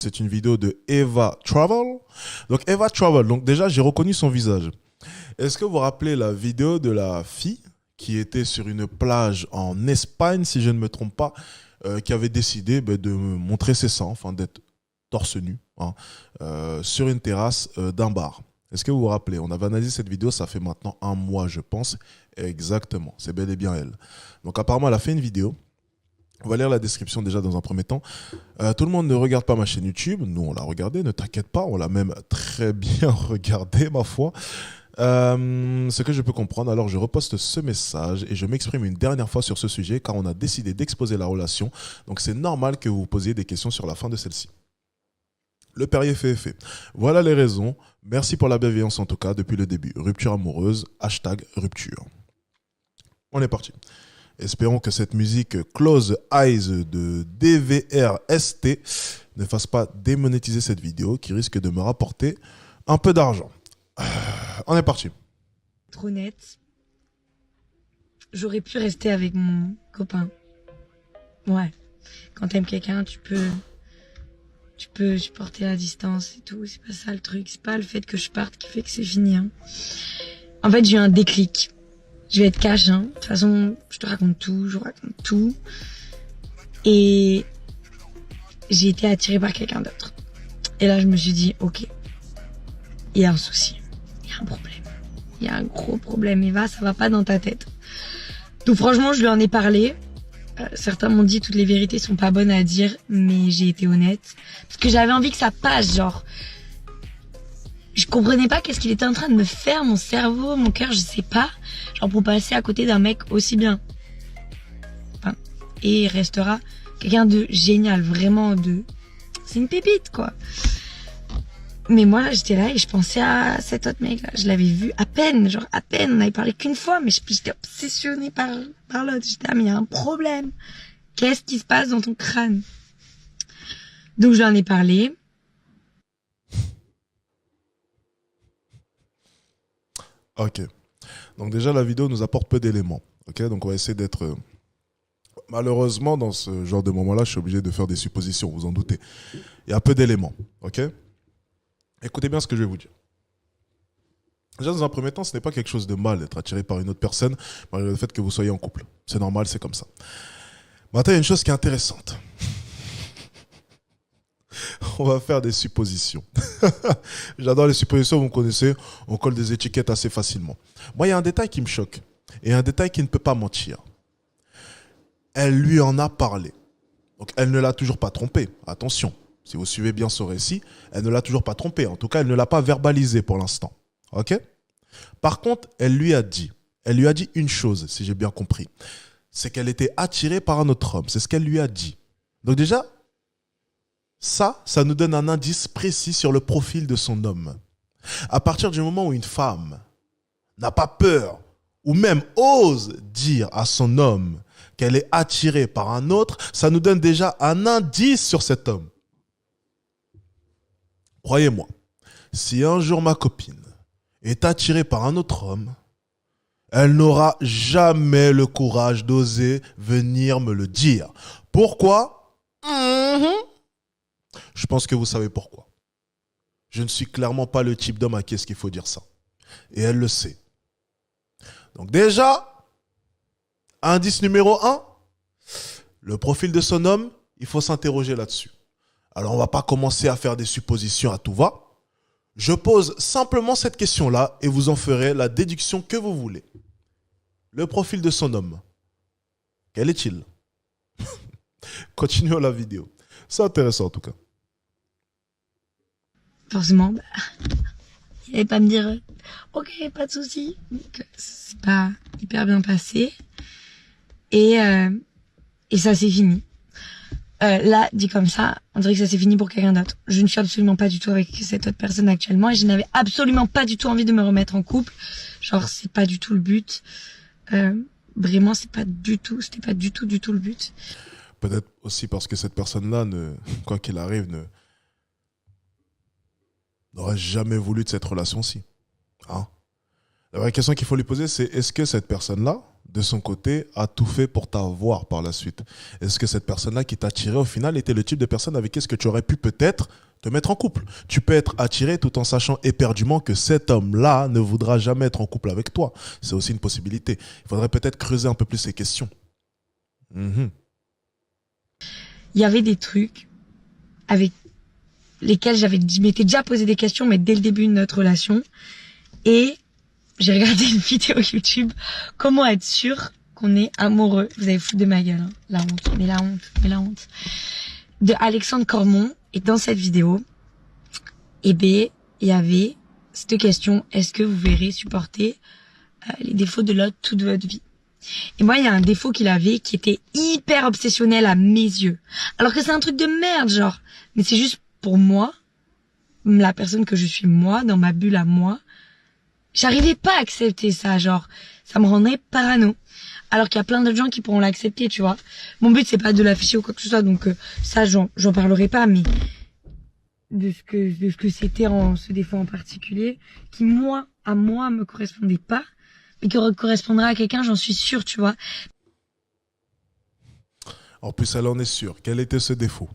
C'est une vidéo de Eva Travel. Donc Eva Travel, donc déjà j'ai reconnu son visage. Est-ce que vous vous rappelez la vidéo de la fille qui était sur une plage en Espagne, si je ne me trompe pas, qui avait décidé de montrer ses seins, enfin d'être torse nu, hein, sur une terrasse d'un bar. Est-ce que vous vous rappelez? On avait analysé cette vidéo, ça fait maintenant un mois, je pense. Exactement, c'est bel et bien elle. Donc apparemment, elle a fait une vidéo. On va lire la description déjà dans un premier temps. Tout le monde ne regarde pas ma chaîne YouTube. Nous, on l'a regardée, ne t'inquiète pas. On l'a même très bien regardée, ma foi. Ce que je peux comprendre, alors je reposte ce message et je m'exprime une dernière fois sur ce sujet car on a décidé d'exposer la relation. Donc c'est normal que vous vous posiez des questions sur la fin de celle-ci. Le Perrier fait effet. Voilà les raisons. Merci pour la bienveillance en tout cas depuis le début. Rupture amoureuse, hashtag rupture. On est parti. Espérons que cette musique Close Eyes de DVRST ne fasse pas démonétiser cette vidéo qui risque de me rapporter un peu d'argent. On est parti. Trop honnête, j'aurais pu rester avec mon copain. Ouais, quand t'aimes quelqu'un, tu peux supporter la distance et tout. C'est pas ça le truc. C'est pas le fait que je parte qui fait que c'est fini. Hein. En fait, j'ai eu un déclic. Je vais être cash. Hein. De toute façon, je te raconte tout. Je vous raconte tout. Et j'ai été attirée par quelqu'un d'autre. Et là, je me suis dit, ok, il y a un souci. Il y a un problème. Il y a un gros problème. Eva, ça va pas dans ta tête. Donc franchement, je lui en ai parlé. Certains m'ont dit toutes les vérités sont pas bonnes à dire, mais j'ai été honnête. Parce que j'avais envie que ça passe, genre. Je comprenais pas qu'est-ce qu'il était en train de me faire, mon cerveau, mon cœur, je sais pas. Genre pour passer à côté d'un mec aussi bien. Enfin, et il restera quelqu'un de génial, vraiment de... C'est une pépite, quoi. Mais moi, là, j'étais là et je pensais à cet autre mec, là. Je l'avais vu à peine, genre à peine. On avait parlé qu'une fois, mais j'étais obsessionnée par l'autre. J'étais, mais il y a un problème. Qu'est-ce qui se passe dans ton crâne? Donc, je lui en ai parlé. Ok. Donc déjà, la vidéo nous apporte peu d'éléments. Ok. Donc on va essayer d'être... Malheureusement, dans ce genre de moment-là, je suis obligé de faire des suppositions, vous en doutez. Il y a peu d'éléments. Ok. Écoutez bien ce que je vais vous dire. Déjà, dans un premier temps, ce n'est pas quelque chose de mal d'être attiré par une autre personne, malgré le fait que vous soyez en couple. C'est normal, c'est comme ça. Maintenant, il y a une chose qui est intéressante. On va faire des suppositions. J'adore les suppositions, vous me connaissez, on colle des étiquettes assez facilement. Moi, il y a un détail qui me choque, et un détail qui ne peut pas mentir. Elle lui en a parlé. Donc, elle ne l'a toujours pas trompé. Attention, si vous suivez bien ce récit, elle ne l'a toujours pas trompé. En tout cas, elle ne l'a pas verbalisé pour l'instant. Ok? Par contre, elle lui a dit une chose, si j'ai bien compris. C'est qu'elle était attirée par un autre homme. C'est ce qu'elle lui a dit. Donc déjà, ça nous donne un indice précis sur le profil de son homme. À partir du moment où une femme n'a pas peur ou même ose dire à son homme qu'elle est attirée par un autre, ça nous donne déjà un indice sur cet homme. Croyez-moi, si un jour ma copine est attirée par un autre homme, elle n'aura jamais le courage d'oser venir me le dire. Pourquoi? Je pense que vous savez pourquoi. Je ne suis clairement pas le type d'homme à qui est-ce qu'il faut dire ça. Et elle le sait. Donc déjà, indice numéro 1, le profil de son homme, il faut s'interroger là-dessus. Alors on ne va pas commencer à faire des suppositions à tout va. Je pose simplement cette question-là et vous en ferez la déduction que vous voulez. Le profil de son homme, quel est-il? Continuons la vidéo. C'est intéressant en tout cas. Forcément, il n'allait pas me dire ok, pas de souci. C'est pas hyper bien passé. Et ça s'est fini. Là, dit comme ça, on dirait que ça s'est fini pour quelqu'un d'autre. Je ne suis absolument pas du tout avec cette autre personne actuellement et je n'avais absolument pas du tout envie de me remettre en couple. Genre, c'est pas du tout le but. Vraiment, c'était pas du tout le but. Peut-être aussi parce que cette personne-là, quoi qu'il arrive, n'aurait jamais voulu de cette relation-ci. Hein? La vraie question qu'il faut lui poser, c'est est-ce que cette personne-là, de son côté, a tout fait pour t'avoir par la suite. Est-ce que cette personne-là qui t'a attiré, au final, était le type de personne avec qui est-ce que tu aurais pu peut-être te mettre en couple? Tu peux être attiré tout en sachant éperdument que cet homme-là ne voudra jamais être en couple avec toi. C'est aussi une possibilité. Il faudrait peut-être creuser un peu plus ces questions. Mhm. Il y avait des trucs avec lesquels je m'étais déjà posé des questions, mais dès le début de notre relation. Et j'ai regardé une vidéo YouTube, comment être sûr qu'on est amoureux. Vous allez foutre de ma gueule, hein. La honte, mais la honte, mais la honte. De Alexandre Cormon. Et dans cette vidéo, eh ben, il y avait cette question, est-ce que vous verrez supporter les défauts de l'autre toute votre vie? Et moi, il y a un défaut qu'il avait qui était hyper obsessionnel à mes yeux. Alors que c'est un truc de merde, genre. Mais c'est juste pour moi, la personne que je suis moi, dans ma bulle à moi, j'arrivais pas à accepter ça, genre. Ça me rendrait parano. Alors qu'il y a plein d'autres gens qui pourront l'accepter, tu vois. Mon but, c'est pas de l'afficher ou quoi que ce soit, donc ça, j'en parlerai pas, mais de ce que c'était ce défaut en particulier, qui à moi, me correspondait pas, mais qui correspondra à quelqu'un, j'en suis sûre, tu vois. En plus, elle en est sûre. Quel était ce défaut?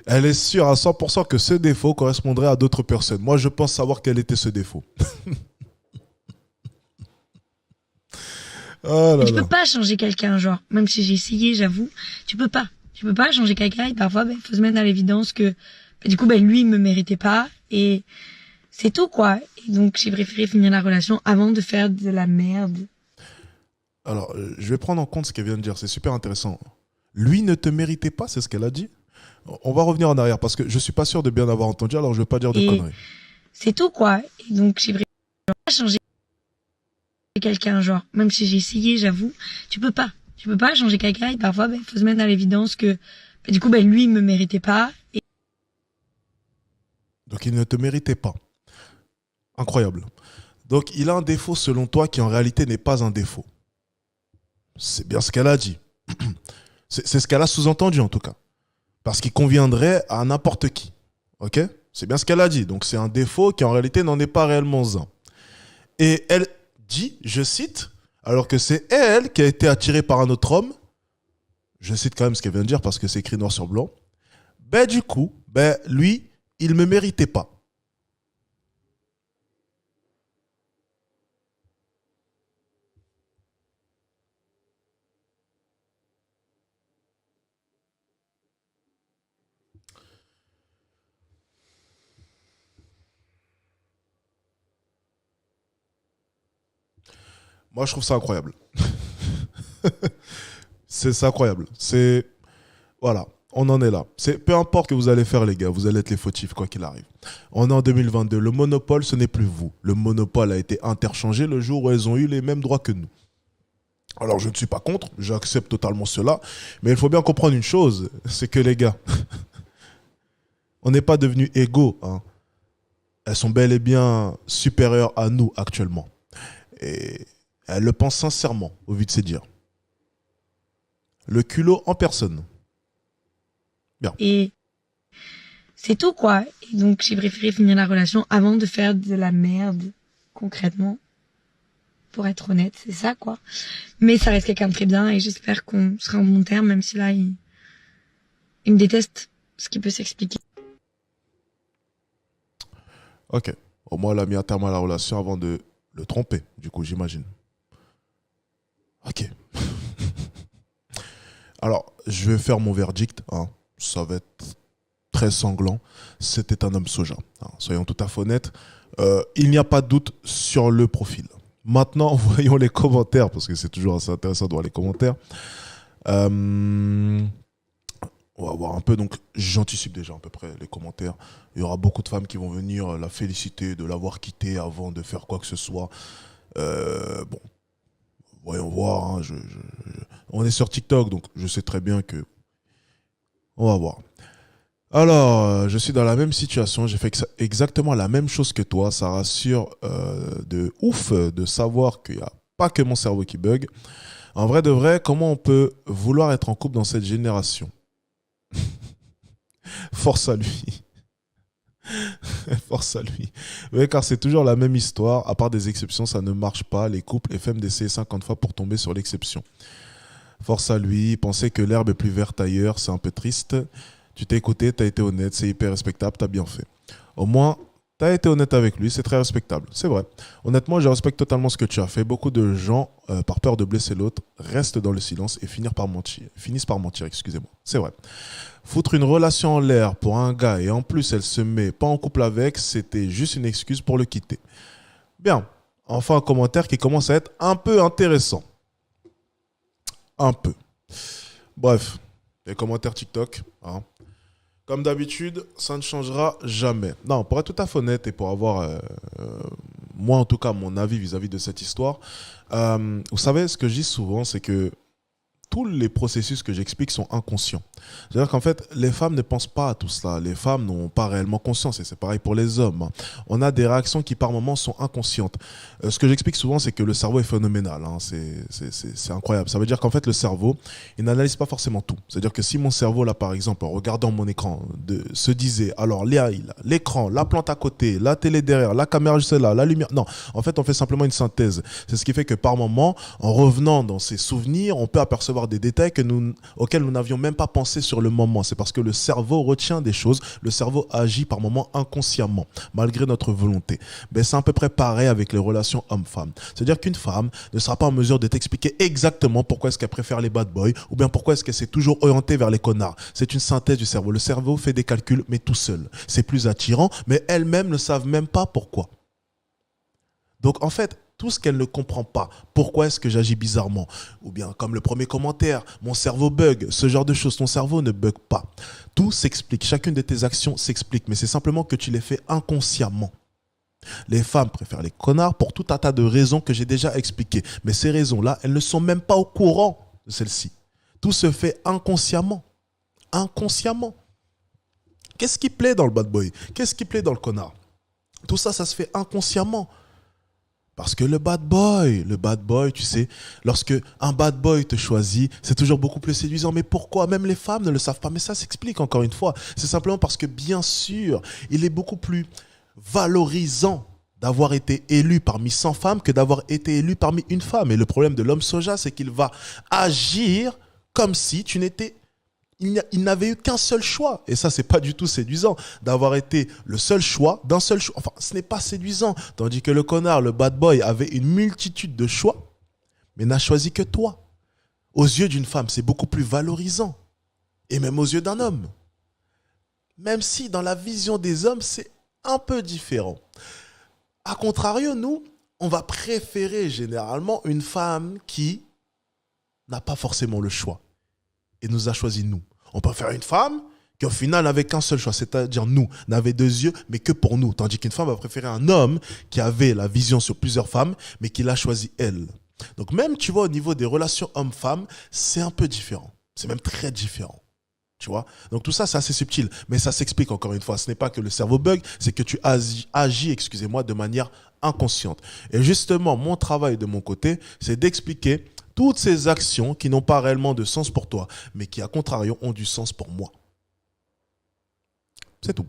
Elle est sûre à 100% que ce défaut correspondrait à d'autres personnes. Moi, je pense savoir quel était ce défaut. Oh là Tu là. peux pas changer quelqu'un, genre, même si j'ai essayé, j'avoue, tu peux pas. Tu peux pas changer quelqu'un et parfois, il faut se mettre à l'évidence que, du coup, lui, il me méritait pas et c'est tout, quoi. Et donc, j'ai préféré finir la relation avant de faire de la merde. Alors, je vais prendre en compte ce qu'elle vient de dire. C'est super intéressant. Lui ne te méritait pas, c'est ce qu'elle a dit. On va revenir en arrière parce que je suis pas sûr de bien avoir entendu, alors je vais pas dire de conneries. C'est tout, quoi. Et donc, j'ai préféré changer quelqu'un, genre, même si j'ai essayé, j'avoue, tu peux pas changer quelqu'un et parfois, faut se mettre à l'évidence que, du coup, lui, il me méritait pas. Et... Donc, il ne te méritait pas. Incroyable. Donc, il a un défaut selon toi qui en réalité n'est pas un défaut. C'est bien ce qu'elle a dit. C'est ce qu'elle a sous-entendu en tout cas. Parce qu'il conviendrait à n'importe qui. Ok? C'est bien ce qu'elle a dit. Donc, c'est un défaut qui en réalité n'en est pas réellement un. Et elle dit, je cite, alors que c'est elle qui a été attirée par un autre homme, je cite quand même ce qu'elle vient de dire parce que c'est écrit noir sur blanc, du coup, lui, il me méritait pas. Moi, je trouve ça incroyable. C'est incroyable. C'est... Voilà, on en est là. Peu importe que vous allez faire, les gars, vous allez être les fautifs, quoi qu'il arrive. On est en 2022. Le monopole, ce n'est plus vous. Le monopole a été interchangé le jour où elles ont eu les mêmes droits que nous. Alors, je ne suis pas contre, j'accepte totalement cela. Mais il faut bien comprendre une chose, c'est que les gars, on n'est pas devenus égaux. Hein. Elles sont bel et bien supérieures à nous actuellement. Et elle le pense sincèrement, au vu de ses dires. Le culot en personne. Bien. Et c'est tout, quoi. Et donc, j'ai préféré finir la relation avant de faire de la merde, concrètement. Pour être honnête, c'est ça, quoi. Mais ça reste quelqu'un de très bien et j'espère qu'on sera en bon terme, même si là, il me déteste, ce qui peut s'expliquer. Ok. Au moins, elle a mis un terme à la relation avant de le tromper, du coup, j'imagine. Ok. Alors, je vais faire mon verdict. Hein. Ça va être très sanglant. C'était un homme soja. Hein. Soyons tout à fait honnêtes. Il n'y a pas de doute sur le profil. Maintenant, voyons les commentaires, parce que c'est toujours assez intéressant de voir les commentaires. On va voir un peu. Donc, j'anticipe déjà à peu près les commentaires. Il y aura beaucoup de femmes qui vont venir la féliciter de l'avoir quitté avant de faire quoi que ce soit. Bon, voyons voir. Hein, on est sur TikTok, donc je sais très bien que... On va voir. Alors, je suis dans la même situation. J'ai fait exactement la même chose que toi. Ça rassure de ouf de savoir qu'il n'y a pas que mon cerveau qui bug. En vrai de vrai, comment on peut vouloir être en couple dans cette génération? Force à lui. Force à lui. Oui, car c'est toujours la même histoire. À part des exceptions, ça ne marche pas. Les couples FM d'essayer 50 fois pour tomber sur l'exception. Force à lui. Penser que l'herbe est plus verte ailleurs, c'est un peu triste. Tu t'es écouté, t'as été honnête, c'est hyper respectable, t'as bien fait. Au moins, t'as été honnête avec lui, c'est très respectable. C'est vrai. Honnêtement, je respecte totalement ce que tu as fait. Beaucoup de gens, par peur de blesser l'autre, restent dans le silence et finissent par mentir, excusez-moi. C'est vrai. Foutre une relation en l'air pour un gars et en plus elle se met pas en couple avec, c'était juste une excuse pour le quitter. Bien. Enfin, un commentaire qui commence à être un peu intéressant. Un peu. Bref, les commentaires TikTok, hein. Comme d'habitude, ça ne changera jamais. Non, pour être tout à fait honnête et pour avoir, moi en tout cas, mon avis vis-à-vis de cette histoire, vous savez, ce que je dis souvent, c'est que tous les processus que j'explique sont inconscients. C'est-à-dire qu'en fait, les femmes ne pensent pas à tout cela. Les femmes n'ont pas réellement conscience et c'est pareil pour les hommes. On a des réactions qui par moments sont inconscientes. Ce que j'explique souvent, c'est que le cerveau est phénoménal. Hein. C'est incroyable. Ça veut dire qu'en fait, le cerveau, il n'analyse pas forcément tout. C'est-à-dire que si mon cerveau, là, par exemple, en regardant mon écran, se disait, alors l'écran, la plante à côté, la télé derrière, la caméra juste là, la lumière. Non, en fait, on fait simplement une synthèse. C'est ce qui fait que par moment, en revenant dans ses souvenirs, on peut apercevoir des détails auxquels nous n'avions même pas pensé sur le moment. C'est parce que le cerveau retient des choses, le cerveau agit par moments inconsciemment, malgré notre volonté. Mais c'est à peu près pareil avec les relations hommes-femmes. C'est-à-dire qu'une femme ne sera pas en mesure de t'expliquer exactement pourquoi est-ce qu'elle préfère les bad boys ou bien pourquoi est-ce qu'elle s'est toujours orientée vers les connards. C'est une synthèse du cerveau. Le cerveau fait des calculs, mais tout seul. C'est plus attirant, mais elles-mêmes ne savent même pas pourquoi. Donc en fait, tout ce qu'elle ne comprend pas, pourquoi est-ce que j'agis bizarrement, ou bien comme le premier commentaire, mon cerveau bug, ce genre de choses, ton cerveau ne bug pas. Tout s'explique, chacune de tes actions s'explique, mais c'est simplement que tu les fais inconsciemment. Les femmes préfèrent les connards pour tout un tas de raisons que j'ai déjà expliquées, mais ces raisons-là, elles ne sont même pas au courant de celles-ci. Tout se fait inconsciemment. Inconsciemment. Qu'est-ce qui plaît dans le bad boy? Qu'est-ce qui plaît dans le connard? Tout ça, ça se fait inconsciemment. Parce que le bad boy, tu sais, lorsque un bad boy te choisit, c'est toujours beaucoup plus séduisant. Mais pourquoi? Même les femmes ne le savent pas. Mais ça s'explique encore une fois. C'est simplement parce que, bien sûr, il est beaucoup plus valorisant d'avoir été élu parmi 100 femmes que d'avoir été élu parmi une femme. Et le problème de l'homme soja, c'est qu'il va agir comme si il n'avait eu qu'un seul choix. Et ça, c'est pas du tout séduisant d'avoir été le seul choix d'un seul choix. Enfin, ce n'est pas séduisant. Tandis que le connard, le bad boy, avait une multitude de choix, mais n'a choisi que toi. Aux yeux d'une femme, c'est beaucoup plus valorisant. Et même aux yeux d'un homme. Même si dans la vision des hommes, c'est un peu différent. A contrario, nous, on va préférer généralement une femme qui n'a pas forcément le choix et nous a choisi nous. On préfère une femme qui au final n'avait qu'un seul choix, c'est-à-dire nous, n'avait deux yeux, mais que pour nous. Tandis qu'une femme va préférer un homme qui avait la vision sur plusieurs femmes, mais qui l'a choisi elle. Donc même, tu vois, au niveau des relations homme-femme, c'est un peu différent. C'est même très différent. Tu vois? Donc tout ça, c'est assez subtil, mais ça s'explique encore une fois. Ce n'est pas que le cerveau bug, c'est que tu agis, excusez-moi, de manière inconsciente. Et justement, mon travail de mon côté, c'est d'expliquer toutes ces actions qui n'ont pas réellement de sens pour toi, mais qui, à contrario, ont du sens pour moi. C'est tout.